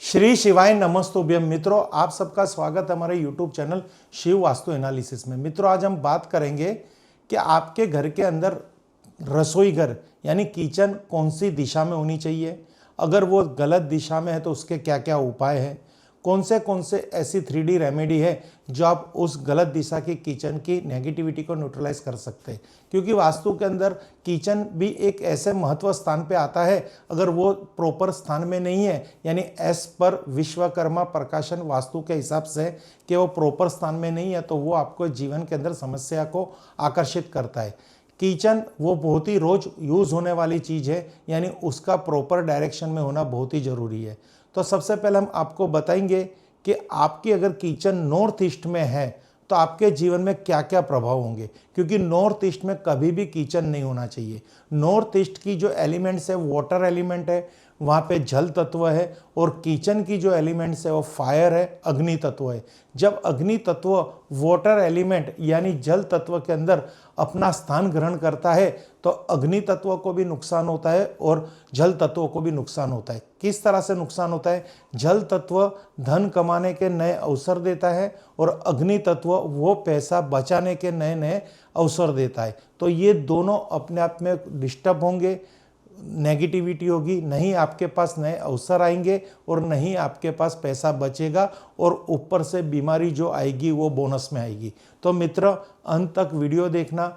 श्री शिवाय नमस्तुभ्यम। मित्रों, आप सबका स्वागत है हमारे YouTube channel Shiv Vastu analysis में। मित्रों, आज हम बात करेंगे कि आपके घर के अंदर रसोई घर यानी किचन कौन सी दिशा में होनी चाहिए, अगर वो गलत दिशा में है तो उसके क्या क्या उपाय हैं, कौन से ऐसी 3D रेमेडी है जो आप उस गलत दिशा की किचन की नेगेटिविटी को न्यूट्रलाइज कर सकते हैं। क्योंकि वास्तु के अंदर किचन भी एक ऐसे महत्व स्थान पे आता है, अगर वो प्रॉपर स्थान में नहीं है, यानी एस पर विश्वकर्मा प्रकाशन वास्तु के हिसाब से कि वो प्रॉपर स्थान में नहीं है, तो वो आपको जीवन के अंदर समस्या को आकर्षित करता है। किचन वो बहुत ही रोज यूज़ होने वाली चीज़ है, यानी उसका प्रॉपर डायरेक्शन में होना बहुत ही ज़रूरी है। तो सबसे पहले हम आपको बताएंगे कि आपकी अगर किचन नॉर्थ ईस्ट में है तो आपके जीवन में क्या क्या प्रभाव होंगे, क्योंकि नॉर्थ ईस्ट में कभी भी किचन नहीं होना चाहिए। नॉर्थ ईस्ट की जो एलिमेंट्स है वाटर एलिमेंट है, वहाँ पे जल तत्व है, और किचन की जो एलिमेंट्स है वो फायर है, अग्नि तत्व है। जब अग्नि तत्व वाटर एलिमेंट यानी जल तत्व के अंदर अपना स्थान ग्रहण करता है तो अग्नि तत्व को भी नुकसान होता है और जल तत्व को भी नुकसान होता है। किस तरह से नुकसान होता है? जल तत्व धन कमाने के नए अवसर देता है और अग्नि तत्व वो पैसा बचाने के नए नए अवसर देता है। तो ये दोनों अपने आप में डिस्टर्ब होंगे, नेगेटिविटी होगी, नहीं आपके पास नए अवसर आएंगे और नहीं आपके पास पैसा बचेगा, और ऊपर से बीमारी जो आएगी वो बोनस में आएगी। तो मित्र, अंत तक वीडियो देखना।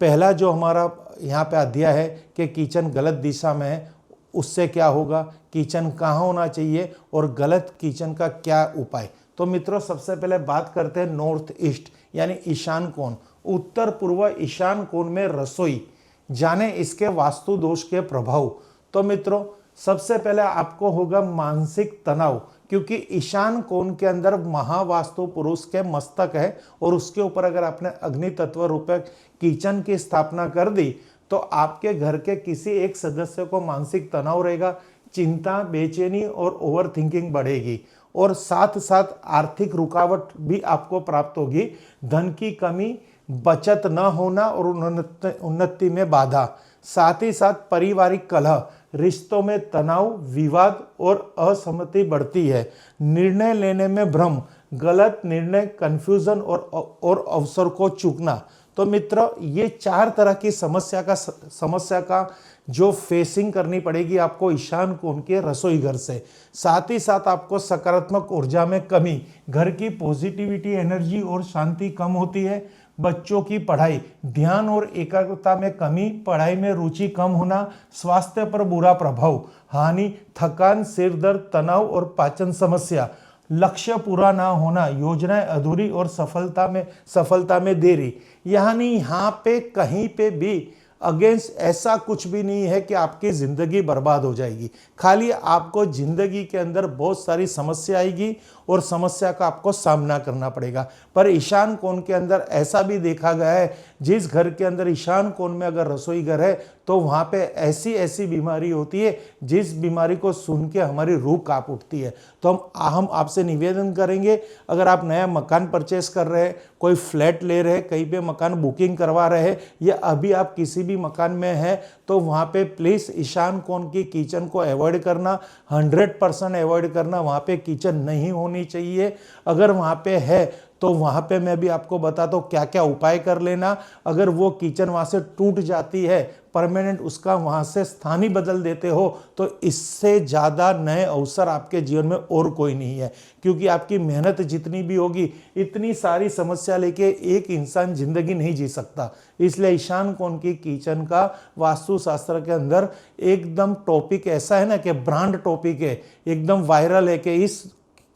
पहला जो हमारा यहाँ पे अध्याय है कि किचन गलत दिशा में है, उससे क्या होगा, किचन कहाँ होना चाहिए और गलत किचन का क्या उपाय। तो मित्रों, सबसे पहले बात करते हैं नॉर्थ ईस्ट यानी ईशान कोण। उत्तर पूर्व ईशान कोण में रसोई, जाने इसके वास्तु दोष के प्रभाव। तो मित्रों, सबसे पहले आपको होगा मानसिक तनाव, क्योंकि ईशान कोण के अंदर महावास्तु पुरुष के मस्तक है और उसके ऊपर अगर आपने अग्नि तत्व रूपे किचन की स्थापना कर दी तो आपके घर के किसी एक सदस्य को मानसिक तनाव रहेगा, चिंता, बेचैनी और ओवर थिंकिंग बढ़ेगी, और साथ साथ आर्थिक रुकावट भी आपको प्राप्त होगी, धन की कमी, बचत न होना और उन्नति में बाधा, साथ ही साथ पारिवारिक कलह, रिश्तों में तनाव, विवाद और असहमति बढ़ती है, निर्णय लेने में भ्रम, गलत निर्णय, कंफ्यूजन और अवसर को चूकना। तो मित्र, ये 4 तरह की समस्या का जो फेसिंग करनी पड़ेगी आपको ईशान कोण के रसोई घर से। साथ ही साथ आपको सकारात्मक ऊर्जा में कमी, घर की पॉजिटिविटी, एनर्जी और शांति कम होती है, बच्चों की पढ़ाई, ध्यान और एकाग्रता में कमी, पढ़ाई में रुचि कम होना, स्वास्थ्य पर बुरा प्रभाव, हानि, थकान, सिर दर्द, तनाव और पाचन समस्या, लक्ष्य पूरा ना होना, योजनाएं अधूरी और सफलता में देरी। यानी यहाँ पे कहीं पे भी अगेंस्ट ऐसा कुछ भी नहीं है कि आपकी जिंदगी बर्बाद हो जाएगी, खाली आपको जिंदगी के अंदर बहुत सारी समस्या आएगी और समस्या का आपको सामना करना पड़ेगा। पर ईशान कोण के अंदर ऐसा भी देखा गया है, जिस घर के अंदर ईशान कोण में अगर रसोई घर है तो वहाँ पे ऐसी बीमारी होती है जिस बीमारी को सुन के हमारी रूह कांप उठती है। तो हम आपसे निवेदन करेंगे, अगर आप नया मकान परचेस कर रहे हैं, कोई फ्लैट ले रहे हैं, कहीं पे मकान बुकिंग करवा रहे हैं, या अभी आप किसी भी मकान में हैं, तो वहाँ पे प्लीज़ ईशान कोण की किचन को अवॉइड करना, 100% अवॉइड करना। वहाँ पे किचन नहीं होनी चाहिए। अगर वहाँ पे है तो वहाँ पे मैं भी आपको बताता हूँ क्या क्या उपाय कर लेना। अगर वो किचन वहाँ से टूट जाती है परमानेंट, उसका वहाँ से स्थान ही बदल देते हो, तो इससे ज़्यादा नए अवसर आपके जीवन में और कोई नहीं है। क्योंकि आपकी मेहनत जितनी भी होगी, इतनी सारी समस्या लेके एक इंसान जिंदगी नहीं जी सकता। इसलिए ईशान कोण की किचन का वास्तुशास्त्र के अंदर एकदम टॉपिक ऐसा है ना कि ब्रांड टॉपिक है, एकदम वायरल है कि इस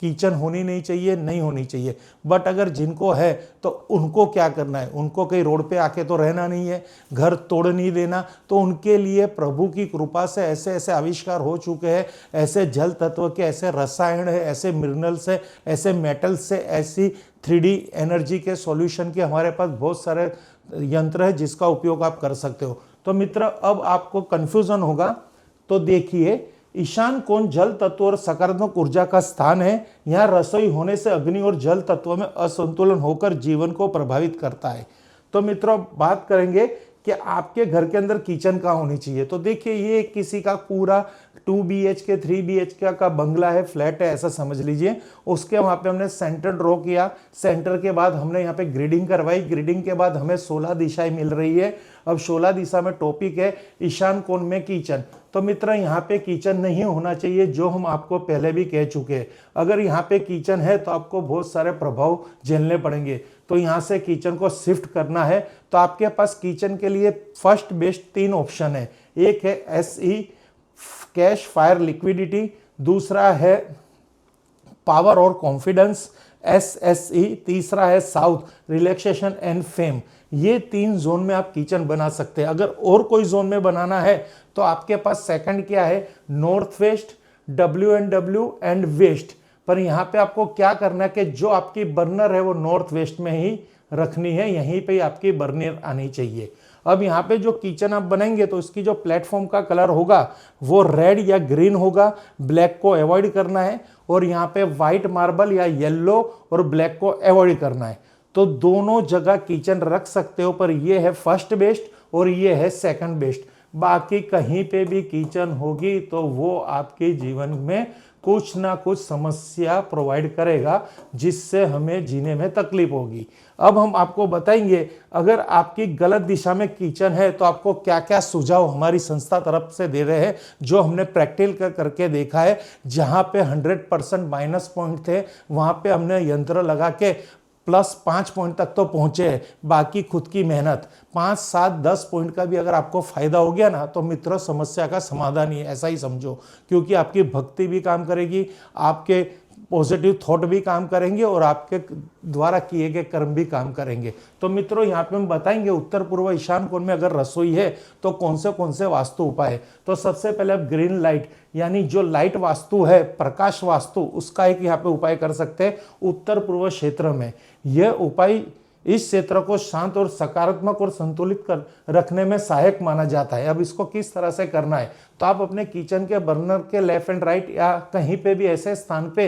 किचन होनी नहीं चाहिए, नहीं होनी चाहिए। बट अगर जिनको है तो उनको क्या करना है, उनको कहीं रोड पे आके तो रहना नहीं है, घर तोड़ नहीं देना। तो उनके लिए प्रभु की कृपा से ऐसे आविष्कार हो चुके हैं, ऐसे जल तत्व के ऐसे रसायन है, ऐसे मिनरल्स है, ऐसे मेटल्स से, ऐसी 3D एनर्जी के सॉल्यूशन के हमारे पास बहुत सारे यंत्र है जिसका उपयोग आप कर सकते हो। तो मित्र, अब आपको कंफ्यूजन होगा तो देखिए, ईशान कोण जल तत्व और सकारात्मक ऊर्जा का स्थान है। यहाँ रसोई होने से अग्नि और जल तत्व में असंतुलन होकर जीवन को प्रभावित करता है। तो मित्रों, बात करेंगे कि आपके घर के अंदर किचन कहाँ होनी चाहिए। तो देखिए, ये किसी का पूरा 2 BHK 3 BHK का बंगला है, फ्लैट है, ऐसा समझ लीजिए। उसके वहाँ पे हमने सेंटर ड्रॉ किया, सेंटर के बाद हमने यहाँ पे ग्रिडिंग करवाई, ग्रिडिंग के बाद हमें 16 दिशाएं मिल रही है। अब 16 दिशा में टॉपिक है ईशान कोण में किचन। तो मित्र यहाँ पे किचन नहीं होना चाहिए, जो हम आपको पहले भी कह चुके हैं। अगर यहाँ पे किचन है तो आपको बहुत सारे प्रभाव झेलने पड़ेंगे, तो यहाँ से किचन को शिफ्ट करना है। तो आपके पास किचन के लिए फर्स्ट बेस्ट 3 ऑप्शन है। एक है SE कैश फायर लिक्विडिटी, दूसरा है पावर और कॉन्फिडेंस SSE, तीसरा है साउथ रिलैक्सेशन एंड फेम। ये 3 जोन में आप किचन बना सकते हैं। अगर और कोई जोन में बनाना है तो आपके पास सेकंड क्या है, north west, WNW and west. पर यहाँ पे आपको क्या करना है कि जो आपकी बर्नर है वो नॉर्थ वेस्ट में ही रखनी है, यहीं पे आपकी बर्नर आनी चाहिए। अब यहाँ पे जो किचन आप बनाएंगे तो इसकी जो प्लेटफॉर्म का कलर होगा वो रेड या ग्रीन होगा, ब्लैक को अवॉइड करना है। और यहाँ पे व्हाइट मार्बल या येलो और ब्लैक को अवॉइड करना है। तो दोनों जगह किचन रख सकते हो, पर ये है फर्स्ट बेस्ट और ये है सेकंड बेस्ट। बाकी कहीं पे भी किचन होगी तो वो आपके जीवन में कुछ ना कुछ समस्या प्रोवाइड करेगा, जिससे हमें जीने में तकलीफ होगी। अब हम आपको बताएंगे अगर आपकी गलत दिशा में किचन है तो आपको क्या क्या सुझाव हमारी संस्था तरफ से दे रहे हैं, जो हमने प्रैक्टिकल करके देखा है। जहां पे 100% माइनस पॉइंट थे वहां पे हमने यंत्र लगा के +5 पॉइंट तक तो पहुंचे हैं। बाकी खुद की मेहनत 5, 7, 10 पॉइंट का भी अगर आपको फायदा हो गया ना तो मित्रों समस्या का समाधान ही है, ऐसा ही समझो। क्योंकि आपकी भक्ति भी काम करेगी, आपके पॉजिटिव थॉट भी काम करेंगे और आपके द्वारा किए गए कर्म भी काम करेंगे। तो मित्रों यहाँ पे हम बताएंगे उत्तर पूर्व ईशान कोण में अगर रसोई है तो कौन से वास्तु उपाय है। तो सबसे पहले आप ग्रीन लाइट यानी जो लाइट वास्तु है, प्रकाश वास्तु, उसका एक यहाँ पे उपाय कर सकते हैं उत्तर पूर्व क्षेत्र में। यह उपाय इस क्षेत्र को शांत और सकारात्मक और संतुलित कर रखने में सहायक माना जाता है। अब इसको किस तरह से करना है, तो आप अपने किचन के बर्नर के लेफ्ट एंड राइट या कहीं पे भी ऐसे स्थान पे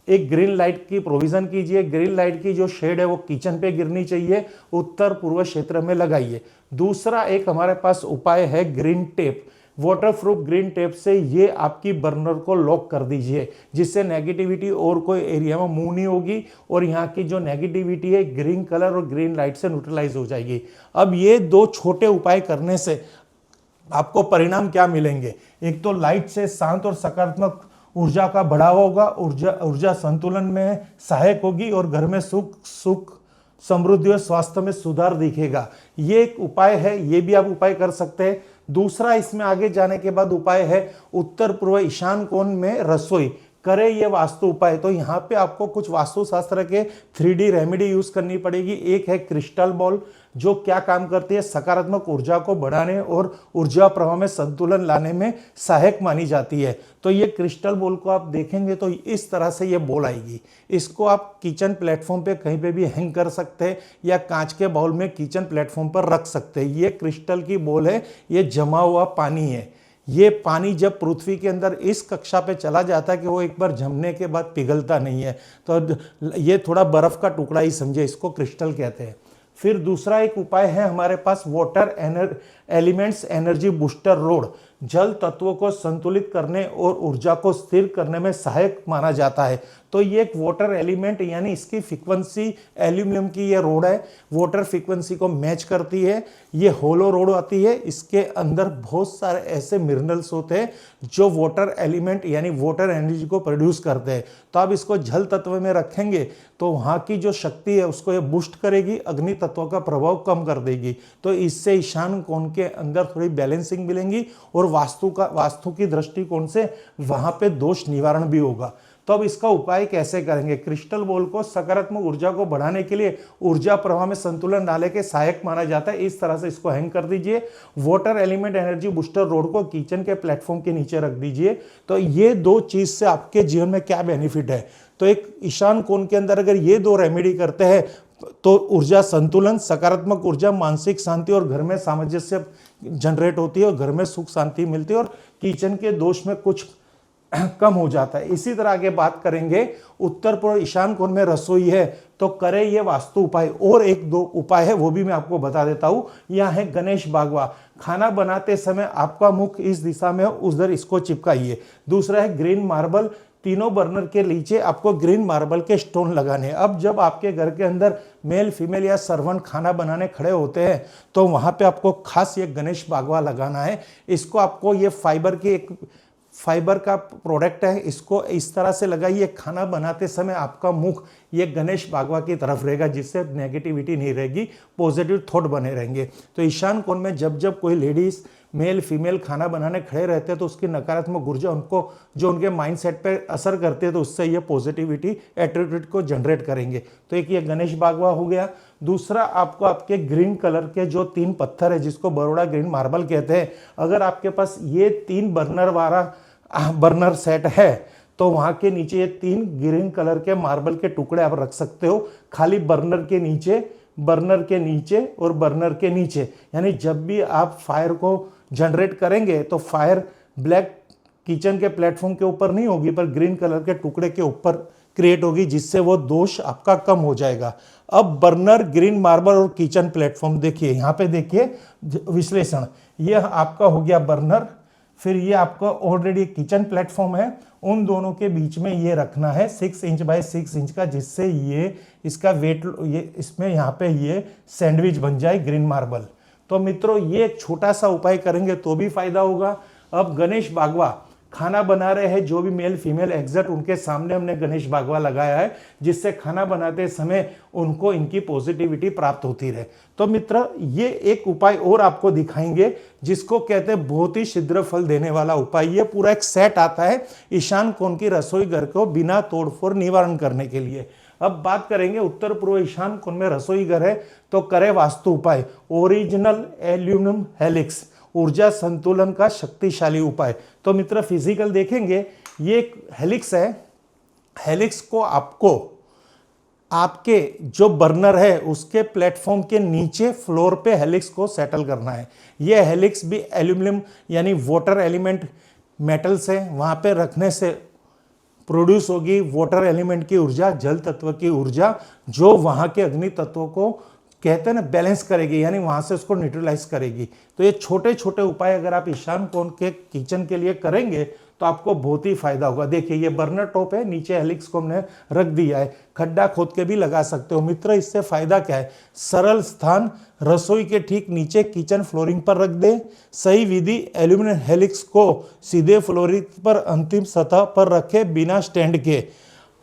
एक ग्रीन लाइट की प्रोविजन कीजिए। ग्रीन लाइट की जो शेड है वो किचन पे गिरनी चाहिए, उत्तर पूर्व क्षेत्र में लगाइए। दूसरा एक हमारे पास उपाय है green tape, waterproof green tape से ये आपकी बर्नर को लॉक कर दीजिए, जिससे नेगेटिविटी और कोई एरिया में मूव नहीं होगी और यहाँ की जो नेगेटिविटी है ग्रीन कलर और ग्रीन लाइट से न्यूट्रलाइज हो जाएगी। अब ये 2 छोटे उपाय करने से आपको परिणाम क्या मिलेंगे, एक तो लाइट से शांत और सकारात्मक ऊर्जा का बढ़ावा होगा, ऊर्जा संतुलन में सहायक होगी और घर में सुख समृद्धि और स्वास्थ्य में सुधार दिखेगा। ये एक उपाय है, ये भी आप उपाय कर सकते हैं। दूसरा इसमें आगे जाने के बाद उपाय है उत्तर पूर्व ईशान कोण में रसोई करें ये वास्तु उपाय। तो यहाँ पे आपको कुछ वास्तुशास्त्र के 3D रेमेडी यूज करनी पड़ेगी। एक है क्रिस्टल बॉल, जो क्या काम करती है, सकारात्मक ऊर्जा को बढ़ाने और ऊर्जा प्रवाह में संतुलन लाने में सहायक मानी जाती है। तो ये क्रिस्टल बॉल को आप देखेंगे तो इस तरह से ये बॉल आएगी। इसको आप किचन प्लेटफॉर्म पे कहीं पे भी हैंग कर सकते हैं या कांच के बाउल में किचन प्लेटफॉर्म पर रख सकते हैं। ये क्रिस्टल की बॉल है, ये जमा हुआ पानी है। ये पानी जब पृथ्वी के अंदर इस कक्षा पे चला जाता है कि वो एक बार जमने के बाद पिघलता नहीं है, तो ये थोड़ा बर्फ का टुकड़ा ही समझे, इसको क्रिस्टल कहते हैं। फिर दूसरा एक उपाय है हमारे पास water elements energy booster rod, जल तत्वों को संतुलित करने और ऊर्जा को स्थिर करने में सहायक माना जाता है। तो ये एक वाटर एलिमेंट यानी इसकी फ्रीक्वेंसी एल्यूमिनियम की ये रोड है, वाटर फ्रीक्वेंसी को मैच करती है। ये होलो रोड आती है, इसके अंदर बहुत सारे ऐसे मिनरल्स होते हैं जो वाटर एलिमेंट यानी वाटर एनर्जी को प्रोड्यूस करते हैं। तो आप इसको जल तत्व में रखेंगे तो वहाँ की जो शक्ति है उसको ये बूस्ट करेगी, अग्नि तत्वों का प्रभाव कम कर देगी। तो इससे ईशान कोण के अंदर थोड़ी बैलेंसिंग मिलेंगी और वास्तु की दृष्टिकोण से वहां पे दोष निवारण भी होगा। तो अब इसका उपाय कैसे करेंगे, क्रिस्टल बॉल को सकारात्मक ऊर्जा को बढ़ाने के लिए ऊर्जा प्रवाह में संतुलन डालने के सहायक माना जाता है। इस तरह से इसको हैंग कर दीजिए। Water element energy booster road को किचन के प्लेटफॉर्म के नीचे रख दीजिए। तो ये 2 चीज से आपके जीवन में क्या बेनिफिट है, तो एक ईशान कोण के अंदर अगर ये 2 रेमेडी करते हैं तो ऊर्जा संतुलन, सकारात्मक ऊर्जा, मानसिक शांति और घर में सामंजस्य जनरेट होती है और घर में सुख शांति मिलती है और किचन के दोष में कुछ कम हो जाता है। इसी तरह आगे बात करेंगे, उत्तर पूर्व ईशान कोण में रसोई है तो करे ये वास्तु उपाय। और एक दो उपाय है वो भी मैं आपको बता देता हूं। यह है गणेश बागवा, खाना बनाते समय आपका मुख इस दिशा में हो उधर इसको चिपकाइए। दूसरा है ग्रीन मार्बल, तीनों बर्नर के नीचे आपको ग्रीन मार्बल के स्टोन लगाने हैं। अब जब आपके घर के अंदर मेल फीमेल या सर्वेंट खाना बनाने खड़े होते हैं तो वहां पे आपको खास ये गणेश बागवा लगाना है। इसको आपको ये फाइबर का प्रोडक्ट है, इसको इस तरह से लगाइए, खाना बनाते समय आपका मुख ये गणेश बागवा की तरफ रहेगा, जिससे नेगेटिविटी नहीं रहेगी, पॉजिटिव थॉट बने रहेंगे। तो ईशान कोण में जब जब कोई लेडीज मेल फीमेल खाना बनाने खड़े रहते हैं तो उसकी नकारात्मक ऊर्जा उनको जो उनके माइंडसेट पे असर करते हैं तो उससे ये पॉजिटिविटी एट्रीब्यूट को जनरेट करेंगे। तो एक ये गणेश बागवा हो गया। दूसरा आपको आपके ग्रीन कलर के जो 3 पत्थर है जिसको बरोड़ा ग्रीन मार्बल कहते हैं, अगर आपके पास ये 3 बर्नर सेट है तो वहां के नीचे ये 3 ग्रीन कलर के मार्बल के टुकड़े आप रख सकते हो, खाली बर्नर के नीचे और बर्नर के नीचे। यानी जब भी आप फायर को जनरेट करेंगे तो फायर ब्लैक किचन के प्लेटफॉर्म के ऊपर नहीं होगी पर ग्रीन कलर के टुकड़े के ऊपर क्रिएट होगी, जिससे वो दोष आपका कम हो जाएगा। अब बर्नर, ग्रीन मार्बल और किचन प्लेटफॉर्म देखिए, यहाँ पे देखिए विश्लेषण, यह आपका हो गया बर्नर, फिर ये आपका ऑलरेडी किचन प्लेटफॉर्म है, उन दोनों के बीच में ये रखना है 6 इंच बाय 6 इंच का, जिससे ये इसका वेट ये इसमें यहाँ पे ये सैंडविच बन जाए ग्रीन मार्बल। तो मित्रों ये एक छोटा सा उपाय करेंगे तो भी फायदा होगा। अब गणेश बागवा, खाना बना रहे हैं जो भी मेल फीमेल एग्जैक्ट उनके सामने हमने गणेश बागवा लगाया है, जिससे खाना बनाते समय उनको इनकी पॉजिटिविटी प्राप्त होती रहे। तो मित्र ये एक उपाय और आपको दिखाएंगे जिसको कहते हैं बहुत ही शीघ्र फल देने वाला उपाय। ये पूरा एक सेट आता है ईशान कोण की रसोई घर को बिना तोड़फोड़ निवारण करने के लिए। अब बात करेंगे उत्तर पूर्व ईशान कोण में रसोई घर है तो करे वास्तु उपाय, ओरिजिनल एल्यूमिनियम हेलिक्स, ऊर्जा संतुलन का शक्तिशाली उपाय। तो मित्र फिजिकल देखेंगे, ये एक हेलिक्स है, हेलिक्स को आपको आपके जो बर्नर है उसके प्लेटफॉर्म के नीचे फ्लोर पे हेलिक्स को सेटल करना है। ये हेलिक्स भी एल्यूमिनियम यानी वाटर एलिमेंट मेटल्स है, वहां पे रखने से प्रोड्यूस होगी वाटर एलिमेंट की ऊर्जा, जल तत्व की ऊर्जा, जो वहां के अग्नि तत्वों को कहते हैं ना बैलेंस करेगी, यानी वहां से उसको न्यूट्रलाइज करेगी। तो ये छोटे छोटे उपाय अगर आप ईशान कोण के किचन के लिए करेंगे तो आपको बहुत ही फायदा होगा। देखिए ये बर्नर टॉप है, नीचे हेलिक्स को हमने रख दिया है, खड्डा खोद के भी लगा सकते हो। मित्र इससे फायदा क्या है, सरल स्थान रसोई के ठीक नीचे किचन फ्लोरिंग पर रख दे। सही विधि, एल्यूमिनियम हेलिक्स को सीधे फ्लोरिंग पर अंतिम सतह पर रखे बिना स्टैंड के।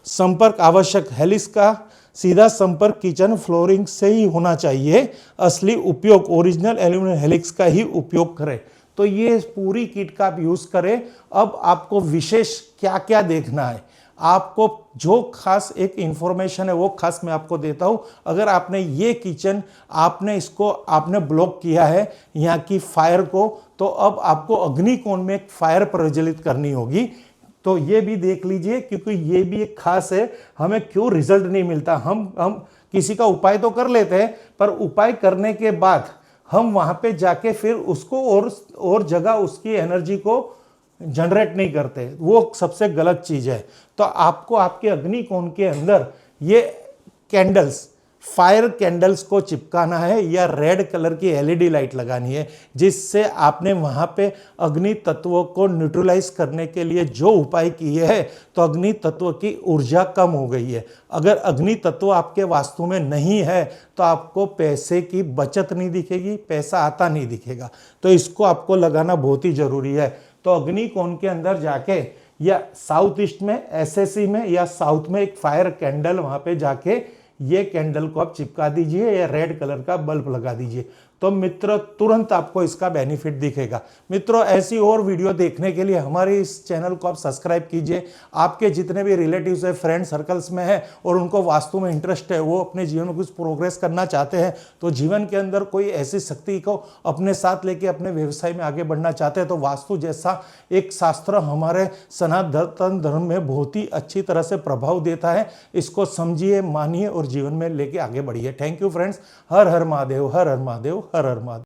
संपर्क आवश्यक, हेलिक्स का सीधा संपर्क किचन फ्लोरिंग से ही होना चाहिए। असली उपयोग ओरिजिनल एल्यूमिनियम हेलिक्स का ही उपयोग करें। तो ये पूरी किट का आप यूज करें। अब आपको विशेष क्या क्या देखना है, आपको जो खास एक इंफॉर्मेशन है वो खास मैं आपको देता हूं। अगर आपने ये किचन आपने ब्लॉक किया है यहाँ की फायर को, तो अब आपको अग्निकोण में एक फायर प्रज्वलित करनी होगी। तो ये भी देख लीजिए, क्योंकि ये भी एक खास है, हमें क्यों रिजल्ट नहीं मिलता। हम किसी का उपाय तो कर लेते हैं, पर उपाय करने के बाद हम वहां पे जाके फिर उसको और जगह उसकी एनर्जी को जनरेट नहीं करते, वो सबसे गलत चीज है। तो आपको आपके अग्निकोण के अंदर ये कैंडल्स, फायर कैंडल्स को चिपकाना है या रेड कलर की एलईडी लाइट लगानी है, जिससे आपने वहां पे अग्नि तत्वों को न्यूट्रलाइज करने के लिए जो उपाय किए हैं तो अग्नि तत्व की ऊर्जा कम हो गई है। अगर अग्नि तत्व आपके वास्तु में नहीं है तो आपको पैसे की बचत नहीं दिखेगी, पैसा आता नहीं दिखेगा। तो इसको आपको लगाना बहुत ही जरूरी है। तो अग्निकोण के अंदर जाके या साउथ ईस्ट में एसएससी में या साउथ में एक फायर कैंडल, वहां पे जाके ये कैंडल को आप चिपका दीजिए या रेड कलर का बल्ब लगा दीजिए। तो मित्र तुरंत आपको इसका बेनिफिट दिखेगा। मित्रों ऐसी और वीडियो देखने के लिए हमारे इस चैनल को आप सब्सक्राइब कीजिए। आपके जितने भी रिलेटिव्स है, फ्रेंड सर्कल्स में है और उनको वास्तु में इंटरेस्ट है, वो अपने जीवन में कुछ प्रोग्रेस करना चाहते हैं, तो जीवन के अंदर कोई ऐसी शक्ति को अपने साथ लेके अपने व्यवसाय में आगे बढ़ना चाहते हैं, तो वास्तु जैसा एक शास्त्र हमारे सनातन धर्म में बहुत ही अच्छी तरह से प्रभाव देता है। इसको समझिए, मानिए और जीवन में लेके आगे बढ़िए। Thank you friends. Her her Mahadev, her her Mahadev, her her Mahadev.